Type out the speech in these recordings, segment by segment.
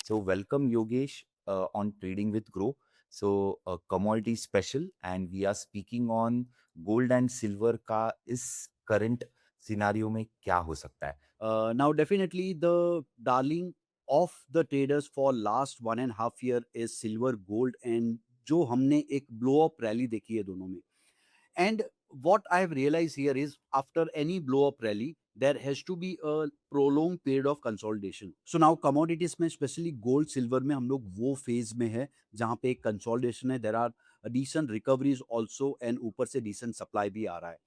So welcome Yogesh on Trading with Grow. So commodity special, and we are speaking on gold and silver का इस current scenario में क्या हो सकता है? Now, definitely the darling of the traders for last 1.5 year is silver, gold, and जो हमने एक blow up rally देखी है दोनों में. And what I have realized here is after any blow up rally, there has to be a prolonged period of consolidation. So now commodities में especially gold, silver में हम लोग वो phase में है जहाँ पे एक consolidation है. There are decent recoveries also and ऊपर से decent supply भी आ रहा है.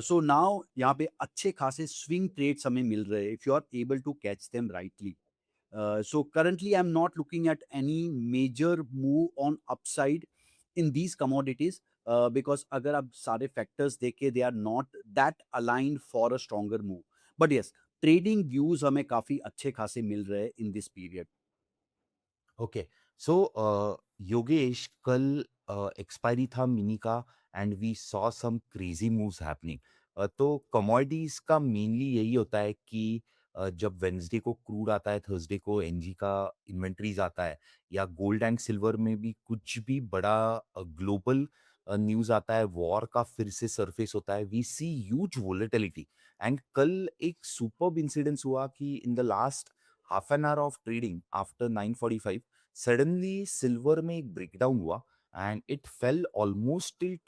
So now यहाँ पे अच्छे खासे swing trades हमें मिल रहे हैं if you are able to catch them rightly. So currently, I'm not looking at any major move on upside in these commodities because अगर आप सारे factors देखें, they are not that aligned for a stronger move. But yes, trading views हमें काफी अच्छे खासे मिल रहे हैं in this period. Okay so Yogesh कल एक्सपायरी था मिनी का and we saw some crazy moves happening तो कमोडिटीज का मेनली यही होता है कि जब वेंसडे को क्रूड आता है थर्सडे को एनजी का इन्वेंट्रीज आता है या गोल्ड एंड सिल्वर में भी कुछ भी बड़ा ग्लोबल न्यूज आता है वॉर का फिर से सरफेस होता है we see huge volatility and कल एक सुपर्ब इंसिडेंस हुआ कि in the last half an hour of trading after 9:45 suddenly silver में एक ब्रेकडाउन हुआ and it fell almost till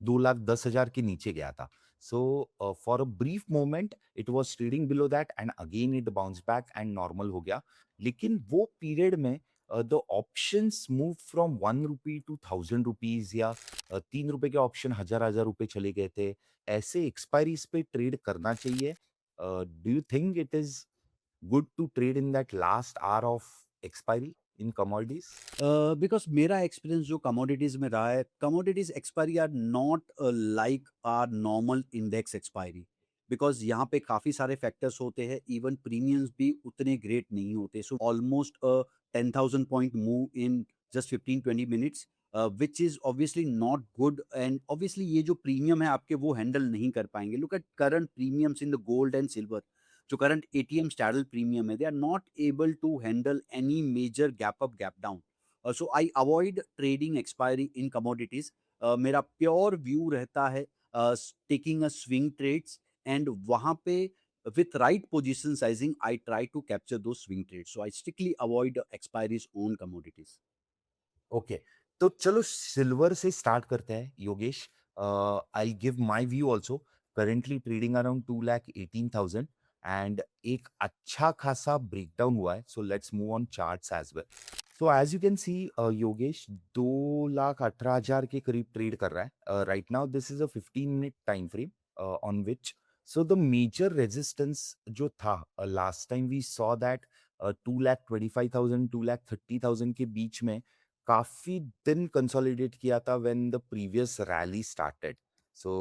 2,10,000 के नीचे गया था so for a brief moment it was trading below that and again it bounce back and normal हो गया लेकिन वो पीरियड में the options move from 1 rupee to 1,000 rupees या 3 रुपए के ऑप्शन हजार हजार रुपए चले गए थे ऐसे एक्सपायरीज पे ट्रेड करना चाहिए do you think it is good to trade in that last hour of expiry in commodities? Because मेरा एक्सपीरियंस जो कमोडिटीज में रहा है commodities expiry are not like are normal index expiry because यहाँ पे काफ़ी सारे फैक्टर्स होते हैं इवन प्रीमियम्स भी उतने ग्रेट नहीं होते so almost 10,000 point move in just 15-20 minutes which is obviously not good and obviously ये जो प्रीमियम है आपके वो हैंडल नहीं कर पाएंगे look at current premiums in the gold and silver जो करंट एटीएम स्टैडल प्रीमियम है they are not able to handle any major gap up gap down so I avoid trading expiry in commodities. मेरा pure view रहता है taking a swing trades and वहां पे with right position sizing I try to capture those swing trades so I strictly avoid expiries on commodities. Okay तो चलो silver से start करते हैं Yogesh I give my view also currently trading around 2,18,000 and एक अच्छा खासा ब्रेकडाउन हुआ है so let's move on charts as well so as you can see Yogesh 2,18,000 के करीब ट्रेड कर रहा है right now this is a 15 minute time frame on which so the major resistance जो था last time we saw that 2,25,000 2,30,000 के बीच में काफ़ी दिन कंसोलिडेट किया था when the previous rally started so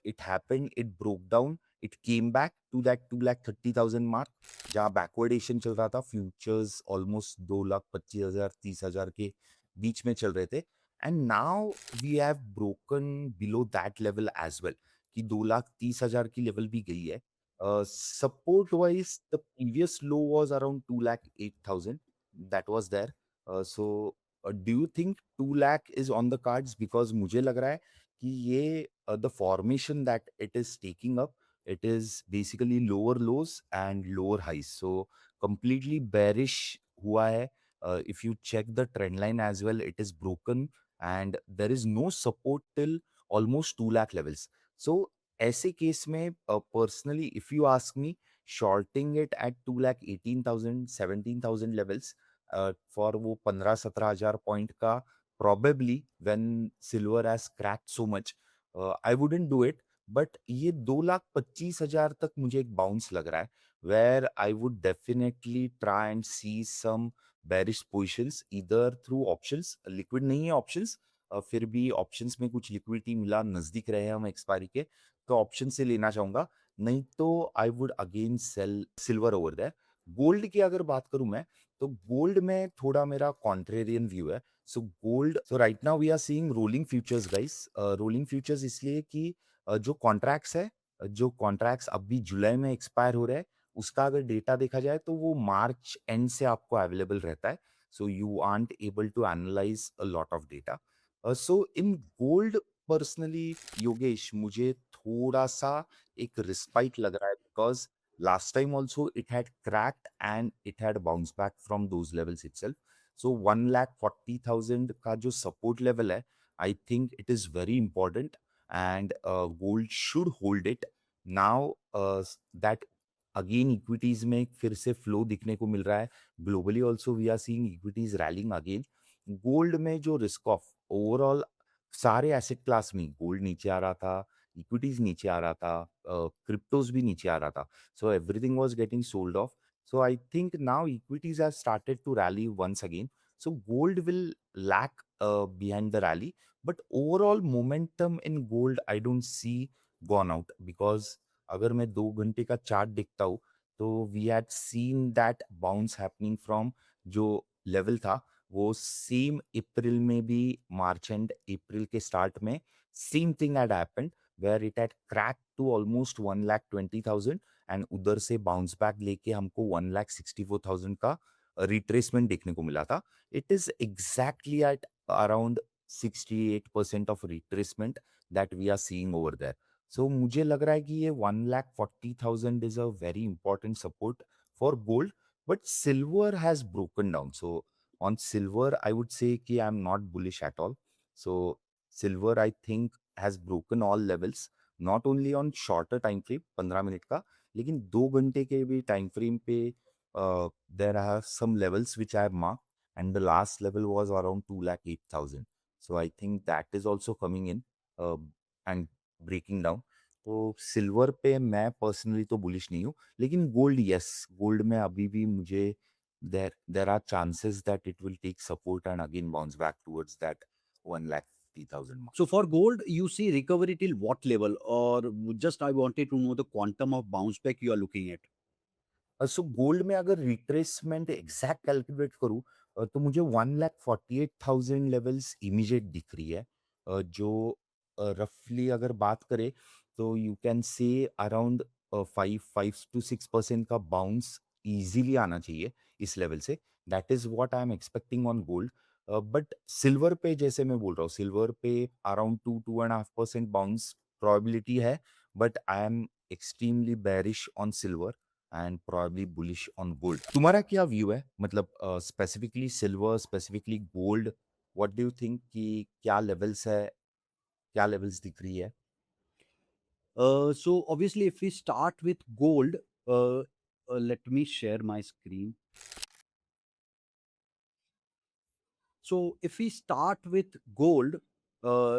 it happened it broke down it came back to that 2,30,000 mark जहाँ backwardation चल रहा था फ्यूचर्स ऑलमोस्ट 2,25,000 30,000 के बीच में चल रहे थे and now we have broken below that level as well कि 2,30,000 की लेवल भी गई है support wise the previous low was around 2,08,000 that was there so do you think 2 lakh is on the cards because मुझे लग रहा है कि ये the formation that it is taking up it is basically lower lows and lower highs so completely bearish hua hai if you check the trend line as well it is broken and there is no support till almost 2 lakh levels so ऐसे case में personally if you ask me shorting it at 2,18,000 17,000 levels for वो 15-17 हजार point का probably when silver has cracked so much I wouldn't do it but ये 2,25,000 तक मुझे एक bounce लग रहा है where I would definitely try and see some bearish positions इधर थ्रू ऑप्शंस लिक्विड नहीं है ऑप्शंस फिर भी ऑप्शंस में कुछ लिक्विडिटी मिला नजदीक रहे हम एक्सपायरी के तो ऑप्शन से लेना चाहूंगा नहीं तो I would again sell silver over that gold की अगर बात करूं मैं तो गोल्ड में थोड़ा मेरा कॉन्ट्रेरियन व्यू है so gold so right now we are seeing rolling futures guys rolling futures इसलिए कि जो कॉन्ट्रैक्ट्स है जो कॉन्ट्रैक्ट्स अभी जुलाई में एक्सपायर हो रहे हैं उसका अगर डेटा देखा जाए तो वो मार्च एंड से आपको अवेलेबल रहता है। So you aren't able to analyse a lot of data. So in gold personally Yogesh मुझे थोड़ा-सा एक रिस्पाइट लग रहा है because last time also it had cracked and it had bounced back from those levels itself. So 1,40,000 का जो support level है, I think it is very important and gold should hold it. Now that again equities में फिर से flow दिखने को मिल रहा है। Globally also we are seeing equities rallying again. Gold में जो रिस्क ऑफ ओवरऑल सारे एसेट क्लास में गोल्ड नीचे आ रहा था, इक्विटीज़ नीचे आ रहा था, क्रिप्टोज़ भी नीचे आ रहा था। So everything was getting sold off. So I think now equities have started to rally once again. So gold will lag behind the rally, but overall momentum in gold I don't see gone out because अगर मैं 2 घंटे का chart देखता हूँ तो we had seen that bounce happening from जो level था वो सेम अप्रैल में भी मार्च एंड अप्रैल के स्टार्ट में same thing had happened where it had crack to almost 1,20,000 and उधर से बाउंस बैक लेके हमको 1,64,000 का रिट्रेसमेंट देखने को मिला था। It is exactly at around 68% of retracement that we are seeing over there. So मुझे लग रहा है कि ये 1,40,000 is a very important support for gold, but silver has broken down. So on silver I would say कि I am not bullish at all. So silver I think has broken all levels, not only on shorter time frame 15 minute का, लेकिन 2 घंटे के भी time frame पे there are some levels which I mark and the last level was around 2,08,000। So I think that is also coming in and breaking down. तो silver पे मैं personally तो बुलिश नहीं हूँ, लेकिन गोल्ड यस, गोल्ड में अभी भी मुझे there are chances that it will take support and again bounce back towards that 1,50,000 mark. So for gold, you see recovery till what level? Or just I wanted to know the quantum of bounce back you are looking at. So gold में अगर retracement exact calculate करूँ तो मुझे 1,48,000 levels immediate दिख रही है। जो रफली अगर बात करें तो you can say around 5 to 6% का बाउंस इजीली आना चाहिए इस लेवल से। That is what I am expecting on gold. But silver पे जैसे मैं बोल रहा हूँ, सिल्वर पे अराउंड 2-2.5% बाउंस प्रोबेबिलिटी है, but I am extremely bearish on silver and probably bullish on gold. तुम्हारा क्या व्यू है, मतलब specifically silver, specifically gold? What do you think कि क्या लेवल्स है, क्या लेवल्स दिख रही है? So obviously, if we start with gold, let me share my screen. So if we start with gold,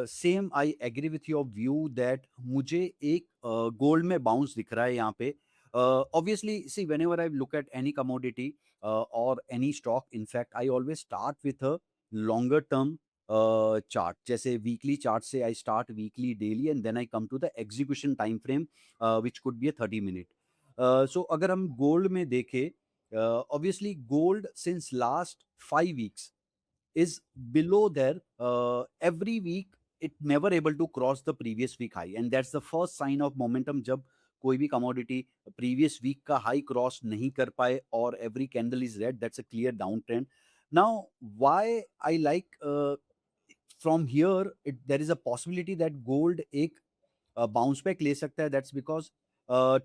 same I agree with your view that मुझे एक gold में bounce दिख रहा है यहाँ पे. Obviously, see whenever I look at any commodity or any stock, in fact, I always start with a longer term chart. जैसे weekly chart से I start weekly, daily, and then I come to the execution time frame, which could be a 30 minute. So अगर हम gold में देखें, obviously gold since last 5 weeks is below there. Every week it never able to cross the previous week high, and that's the first sign of momentum. जब कोई भी commodity previous week का high cross नहीं कर पाए और every candle is red, that's a clear downtrend. Now why I like from here, there is a possibility that gold एक bounce back ले सकता है. That's because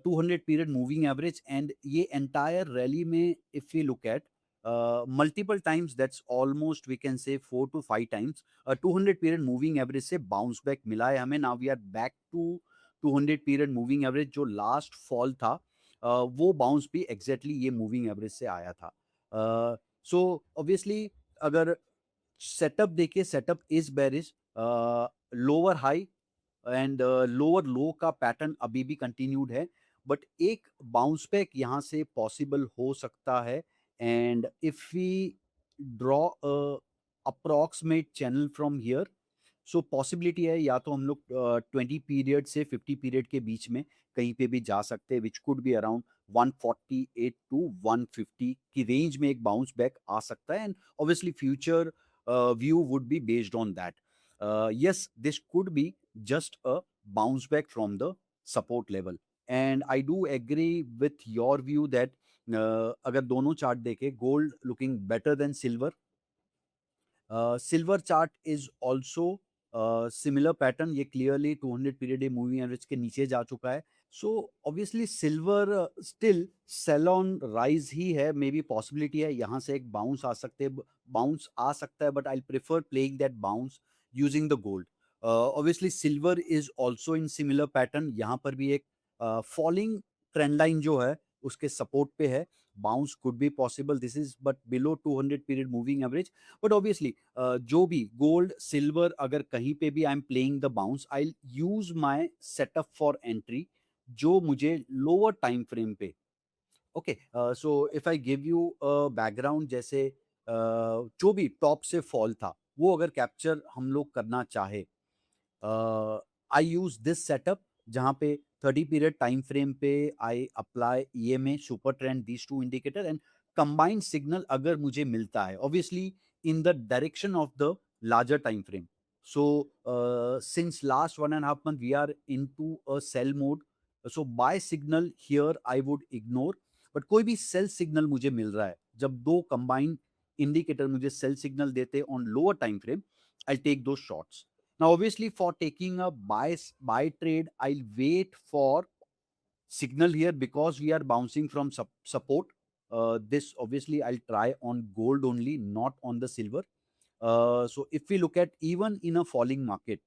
200 period moving average and ये एंटायर रैली में if we look at multiple times, that's almost we can say 4 to 5 times 200 period moving average से bounce back मिला है हमें. Now we are back to 200 period moving average. जो last fall था वो bounce भी exactly ये मूविंग एवरेज से आया था. सो ऑब्वियसली अगर सेटअप देखिए, setup is bearish. Lower high and lower लो का पैटर्न अभी भी कंटिन्यूड है, बट एक बाउंस बैक यहाँ से पॉसिबल हो सकता है. And if we draw approximate channel from here, so possibility है या तो हम लोग 20 पीरियड से 50 पीरियड के बीच में कहीं पे भी जा सकते हैं, which could be around 148 to 150 की रेंज में एक बाउंस बैक आ सकता है. And obviously future view would be based on that. Yes, this could be just a bounce back from the support level. And I do agree with your view that अगर दोनों chart देखें, gold looking better than silver. Silver chart is also similar pattern, ये clearly 200 period moving average के नीचे जा चुका है. So obviously silver still sell on rise ही है, मे बी पॉसिबिलिटी है यहाँ से एक बाउंस आ सकता है, but I prefer playing that bounce using the gold. Obviously silver is also in similar pattern, यहाँ पर भी एक फॉलिंग ट्रेंड लाइन जो है उसके सपोर्ट पे है. Bounce could be possible, this is but below 200 period moving average. But obviously जो भी गोल्ड सिल्वर अगर कहीं पे भी I am playing the bounce, I use my setup for entry जो मुझे लोअर टाइम फ्रेम पे. Okay, so if I give you background, जैसे जो भी टॉप से फॉल था वो अगर कैप्चर हम लोग करना चाहे, आई यूज दिस सेटअप जहाँ पे 30 पीरियड टाइम फ्रेम पे I apply EMA super trend these two indicator and combined signal अगर मुझे मिलता है obviously in the direction of the larger time frame. So since last 1.5 month we are into a sell mode, so buy signal here I would ignore. But कोई भी cell signal मुझे मिल रहा है, जब दो कंबाइंड इंडिकेटर मुझे sell signal देते on lower time frame, I take दो shots. Now, obviously, for taking a buy trade, I'll wait for signal here because we are bouncing from support. This obviously I'll try on gold only, not on the silver. So if we look at even in a falling market,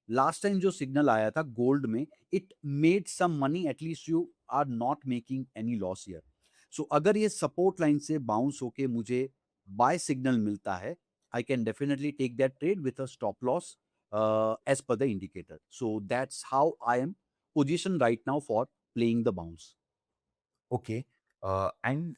last time जो signal आया था gold में, it made some money, at least you are not making any loss here. So अगर ये support line से bounce होके मुझे bye signal मिलता है, I can definitely take that trade with a stop loss as per the indicator. So that's how I am position right now for playing the bounce. Okay and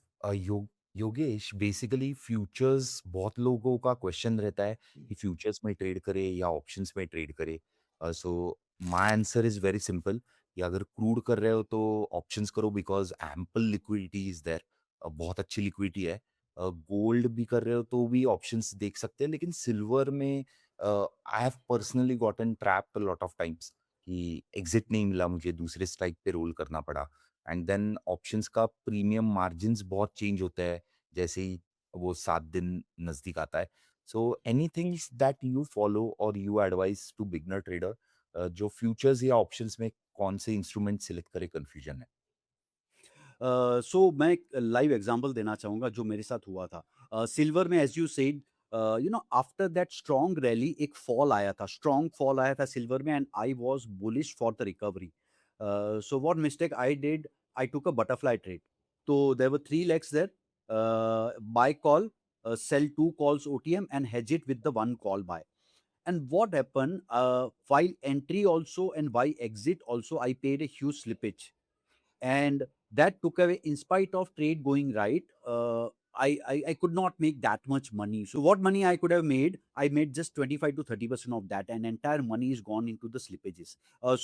Yogesh basically futures बहुत लोगों का question रहता है कि futures में trade करे या options में ट्रेड करे. So my answer is very simple कि अगर क्रूड कर रहे हो तो ऑप्शंस करो because ample liquidity is there. बहुत अच्छी लिक्विडिटी है. गोल्ड भी कर रहे हो तो भी ऑप्शंस देख सकते हैं, लेकिन सिल्वर में I have personally gotten trapped lot of times कि एग्जिट नहीं मिला, मुझे दूसरे स्ट्राइक पे रोल करना पड़ा. एंड देन ऑप्शंस का प्रीमियम मार्जिन्स बहुत चेंज होता है जैसे ही वो 7 दिन नज़दीक आता है. So anything that you follow और you advise to beginner trader जो फ्यूचर्स या ऑप्शंस में कौन से इंस्ट्रूमेंट सिलेक्ट करे, कंफ्यूजन है. सो मैं एक लाइव एग्जांपल देना चाहूँगा जो मेरे साथ हुआ था. सिल्वर में as you said, you know after that strong rally एक फॉल आया था, स्ट्रॉन्ग फॉल आया था सिल्वर में, and I was bullish for the recovery. So what mistake I did, I took a butterfly trade. तो there were 3 legs there, buy call, sell 2 calls OTM and hedge it with the 1 call buy. And what happened, while entry also and while exit also, I paid a huge slippage, and that took away, in spite of trade going right, I could not make that much money. So what money I could have made, I made just 25 to 30% of that, and entire money is gone into the slippages.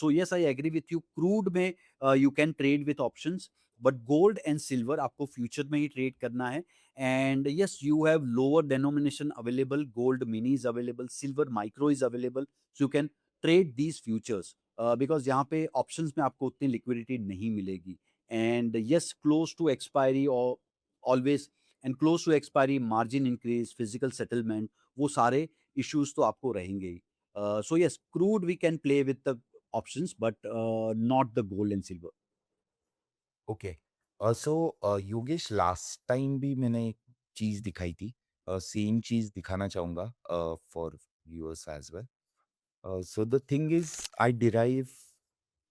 So yes, I agree with you, crude में you can trade with options, but gold and silver आपको future में ही trade करना है. And yes, you have lower denomination available, gold mini is available, silver micro is available, so you can trade these futures. Because यहाँ पे options में आपको उतनी liquidity नहीं मिलेगी. And yes, close to expiry और always, and close to expiry margin increase, physical settlement, वो सारे इश्यूज़ तो आपको रहेंगे ही. So yes, crude we can play with the options, but not the gold and silver. Okay. So Yogesh last time भी मैंने एक चीज़ दिखाई थी, सेम चीज़ दिखाना चाहूँगा for viewers as well. So the thing is I derive,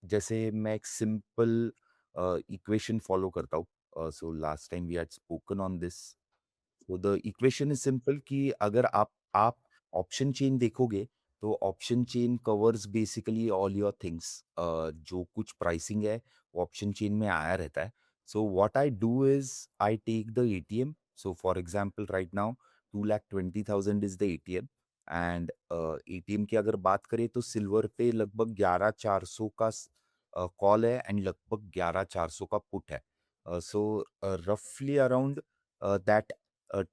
जैसे मैं एक सिंपल इक्वेशन फॉलो करता हूँ. So last time we had spoken on this. So the equation is simple कि अगर आप ऑप्शन चेन देखोगे तो option chain covers basically all your things. जो कुछ प्राइसिंग है वो ऑप्शन चेन में आया रहता है. So what I do is I take the ATM. So for example right now 2,20,000 is the ATM. And ATM की अगर बात करें तो सिल्वर पे लगभग 11,400 का कॉल है एंड लगभग 11,400 का पुट है. सो रफली around that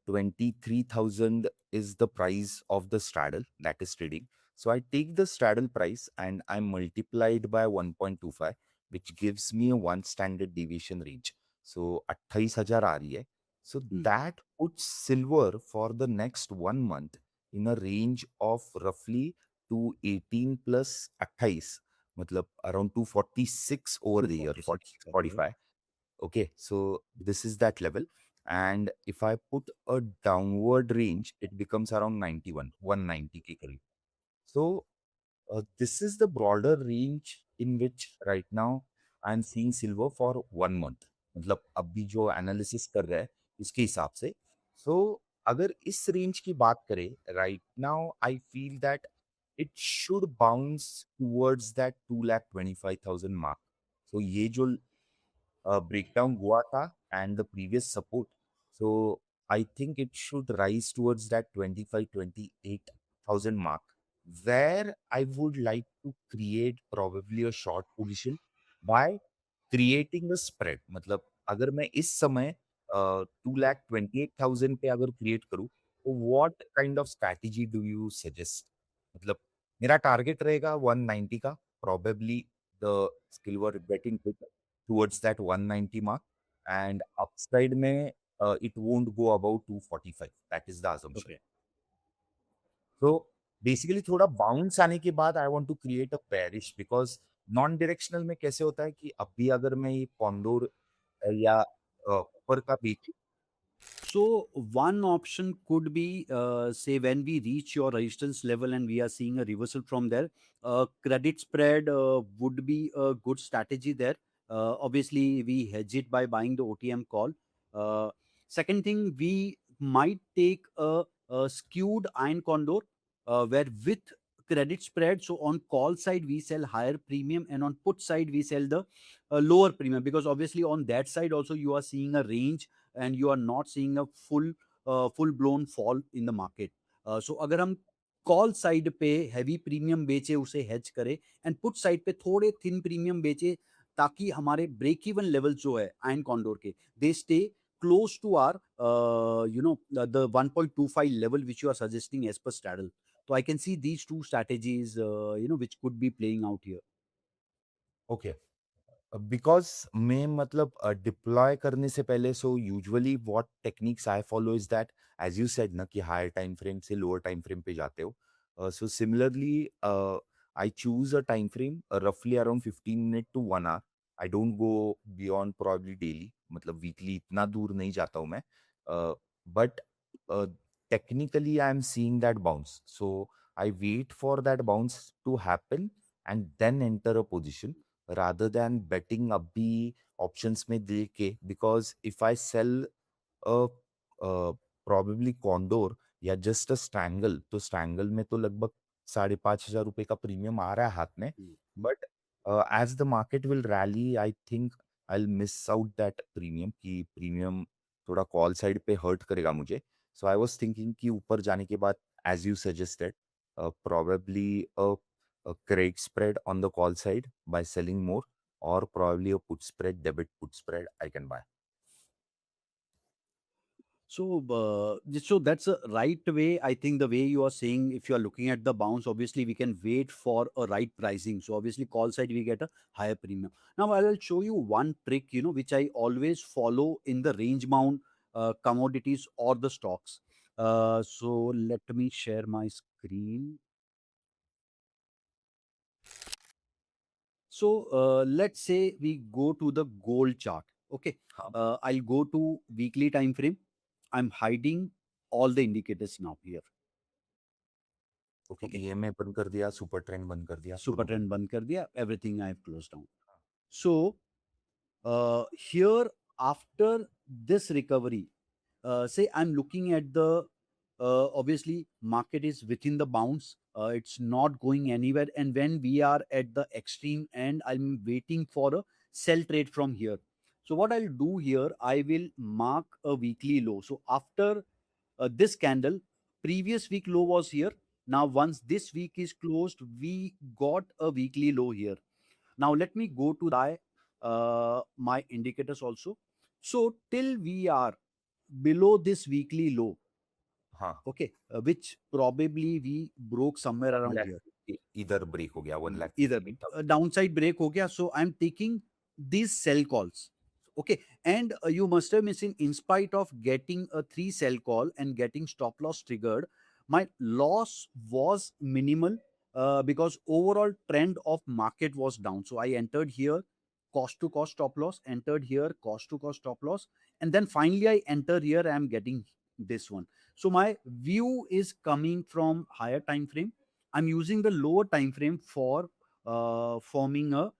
23,000 is the price of the straddle that is trading. So I take the straddle price and I multiply it by 1.25 which gives me a one standard deviation range. So 28,000 आ रही है. So Hmm. that puts silver for the next 1 month in a range of roughly 218 plus 28, मतलब around 246 over the year, 246. 46, Okay. 45. Okay, so this is that level. And if I put a downward range, it becomes around 91, 190 के करीब. So this is the broader range in which right now I'm seeing silver for 1 month. मतलब अभी जो analysis कर रहा है इसके हिसाब से. So अगर इस रेंज की बात करें, right now I feel that it should bounce towards that 2,25,000 mark. So ये जो breakdown हुआ था and the previous support. So I think it should rise towards that 25, 28,000 mark, where I would like to create probably a short position by creating a spread. मतलब अगर मैं इस समय 2,28,000 पे अगर क्रिएट करूँ, तो what kind of strategy do you suggest? मतलब मेरा टारगेट रहेगा 190 का, probably the silver getting hit towards that 190 mark, and upside में it won't go above 245. That is the assumption. Okay. So basically थोड़ा बाउंस आने के बाद I want to create a bearish, because non directional में कैसे होता है कि अभी अगर मैं ये कॉन्डोर या ऊपर का बीच. So one option could be, say, when we reach your resistance level and we are seeing a reversal from there, credit spread would be a good strategy there. Obviously, we hedge it by buying the OTM call. Uh, Second thing, we might take a skewed iron condor, where with credit spread, so on call side we sell higher premium, and on put side we sell the lower premium, because obviously on that side also you are seeing a range and you are not seeing a full blown fall in the market. So अगर हम call side पे heavy premium बेचे, उसे hedge करें, and put side पे थोड़े thin premium बेचे, ताकि हमारे ब्रेक इवन लेवल जो है आयन कॉन्डोर के, they stay close to are the 1.25 level which you are suggesting as per straddle. So I can see these two strategies which could be playing out here. Okay, because मैं मतलब deploy करने से पहले, so usually what techniques I follow is that, as you said ना कि higher time frame से lower time frame पे जाते हो, so similarly I choose a time frame रफली around 15 minute to 1 hour. I don't go beyond probably daily, मतलब weekly इतना दूर नहीं जाता हूँ मैं, but technically I am seeing that bounce. So I wait for that bounce to happen and then enter a position rather than betting अभी options में दे के, because if I sell a probably condor या just a strangle, तो strangle में तो लगभग 5,500 रुपए का प्रीमियम आ रहा है हाथ में. Hmm. But as the market will rally, I think I'll miss out that premium, कि प्रीमियम थोड़ा कॉल साइड पे हर्ट करेगा मुझे. So I was thinking कि ऊपर जाने के बाद, as you suggested, probably a credit spread on the call side by selling more, or probably a put spread, debit put spread I can buy. So that's a right way. I think the way you are saying, if you are looking at the bounce, obviously we can wait for a right pricing. So obviously, call side we get a higher premium. Now I will show you one trick, which I always follow in the range bound commodities or the stocks. So let me share my screen. So let's say we go to the gold chart. Okay, हाँ. I'll go to weekly time frame. I'm hiding all the indicators now here. Okay, Okay, EMA बंद कर दिया, super trend बंद कर दिया, super दोनों बंद. Trend बंद कर दिया, everything I have close down. So here, after this recovery, say I'm looking at the, obviously market is within the bounds, it's not going anywhere, and when we are at the extreme end, I'm waiting for a sell trade from here. So what I'll do here, I will mark a weekly low. So after this candle, previous week low was here. Now once this week is closed, we got a weekly low here. Now let me go to my indicators also. So till we are below this weekly low, हाँ. okay, which probably we broke somewhere around Unless here. इधर break हो गया 1 लाख इधर 15,000। Downside break हो गया, so I am taking these sell calls. Okay, and you must have missed in spite of getting a 3 sell call and getting stop loss triggered, my loss was minimal, because overall trend of market was down. So I entered here cost to cost stop loss, entered here cost to cost stop loss, and then finally I enter here, I am getting this one. So my view is coming from higher time frame. I'm using the lower time frame for forming a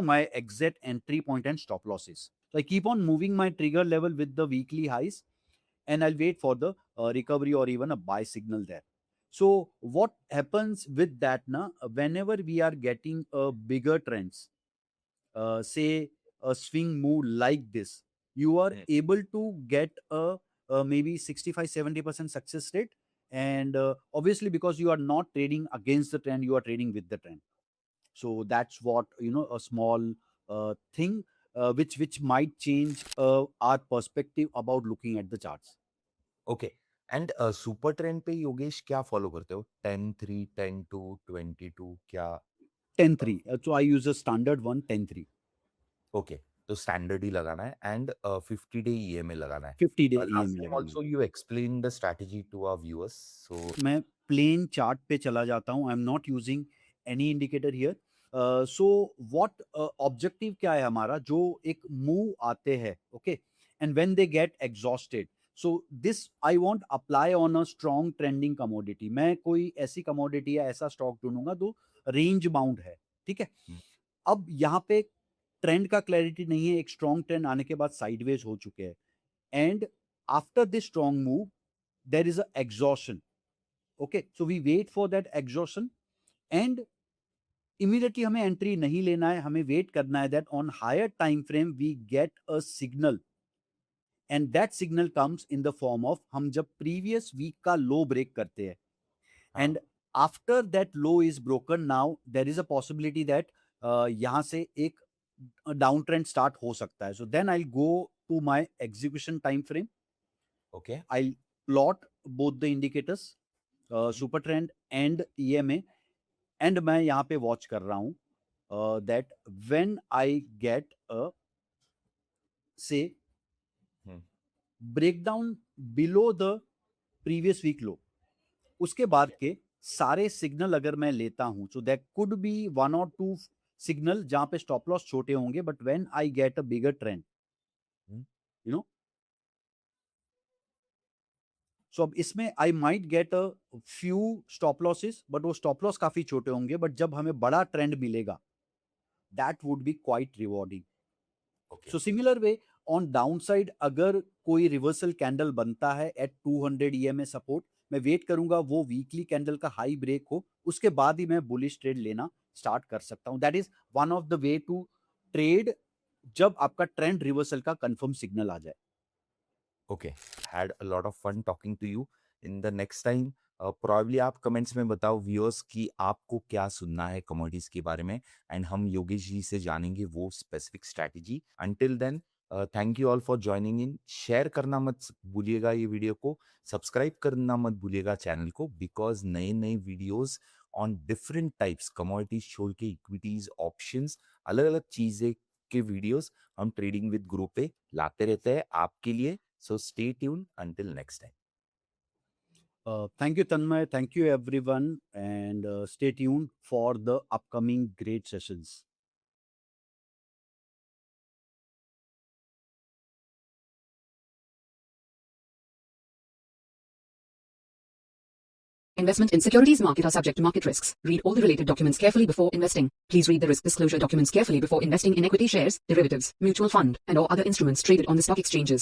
my exit entry point and stop losses. So I keep on moving my trigger level with the weekly highs, and I'll wait for the recovery or even a buy signal there. So what happens with that na, whenever we are getting a bigger trends, say a swing move like this, you are Hmm. able to get a maybe 65-70% success rate. And obviously because you are not trading against the trend, you are trading with the trend. So that's what, a small thing which might change our perspective about looking at the charts. Okay. And super trend पे योगेश क्या follow करते हो? 10-3, 10-2, 22 क्या? 10-3. So I use a standard one, 10-3. Okay, तो standard ही लगाना है and 50 day EMA लगाना है। 50 डे लास्ट EMA टाइम लगानी है. Also you explain the strategy to our viewers, so मैं प्लेन चार्ट पे चला जाता हूँ. I am not using any indicator here. So what objective क्या है हमारा, जो एक मूव आते हैं, okay, and when they get exhausted, so this I want apply on a strong trending commodity. मैं कोई ऐसी कमोडिटी या ऐसा स्टॉक ढूंढूंगा जो रेंज बाउंड है, ठीक है. अब यहाँ पे ट्रेंड का क्लैरिटी नहीं है. एक स्ट्रॉन्ग ट्रेंड आने के बाद साइडवेज हो चुके हैं, and after this strong move there is a exhaustion. Okay, so we wait for that exhaustion, and immediately हमें एंट्री नहीं लेना है. हमें वेट करना है that on higher time frame we get a signal, and that signal comes in the form of, हम जब previous week का लो ब्रेक करते हैं, and after that low is broken, now there is a possibility that यहां से एक down trend start हो सकता है. So then I go to my execution time frame. Okay, I plot both the indicators, super trend and EMA, and मैं यहाँ पे watch कर रहा हूँ that when I get a say breakdown below the previous week low, उसके बाद के सारे सिग्नल अगर मैं लेता हूं, so that could be 1 or 2 signal जहां पे स्टॉप लॉस छोटे होंगे, but when I get a bigger trend, you know, so अब इसमें I might get a few stop losses, but वो स्टॉप लॉस काफी छोटे होंगे. बट जब हमें बड़ा ट्रेंड मिलेगा, that would be quite rewarding. Okay, so similar way on downside, अगर कोई रिवर्सल कैंडल बनता है एट 200 EMA सपोर्ट, मैं वेट करूंगा वो वीकली कैंडल का हाई ब्रेक हो, उसके बाद ही मैं बुलिश ट्रेड लेना स्टार्ट कर सकता हूं. That is one of the way to trade जब आपका ट्रेंड रिवर्सल का कंफर्म सिग्नल आ जाए. Okay, had a lot of fun talking to you. In the next time probably आप कमेंट्स में बताओ व्यूअर्स कि आपको क्या सुनना है कमोडिटीज के बारे में, एंड हम योगेश जी से जानेंगे वो specific strategy. Until then, thank you all for joining in. Share करना मत भूलिएगा ये वीडियो को, सब्सक्राइब करना मत भूलिएगा चैनल को, बिकॉज नए नए videos on different types commodities छोड़ के इक्विटीज, ऑप्शंस, अलग अलग चीजें के वीडियोस हम ट्रेडिंग विद ग्रुप पे लाते रहते हैं आपके लिए. So stay tuned until next time. Thank you, Tanmay. Thank you, everyone, and stay tuned for the upcoming great sessions. Investment in securities market are subject to market risks. Read all the related documents carefully before investing. Please read the risk disclosure documents carefully before investing in equity shares, derivatives, mutual fund, and or other instruments traded on the stock exchanges.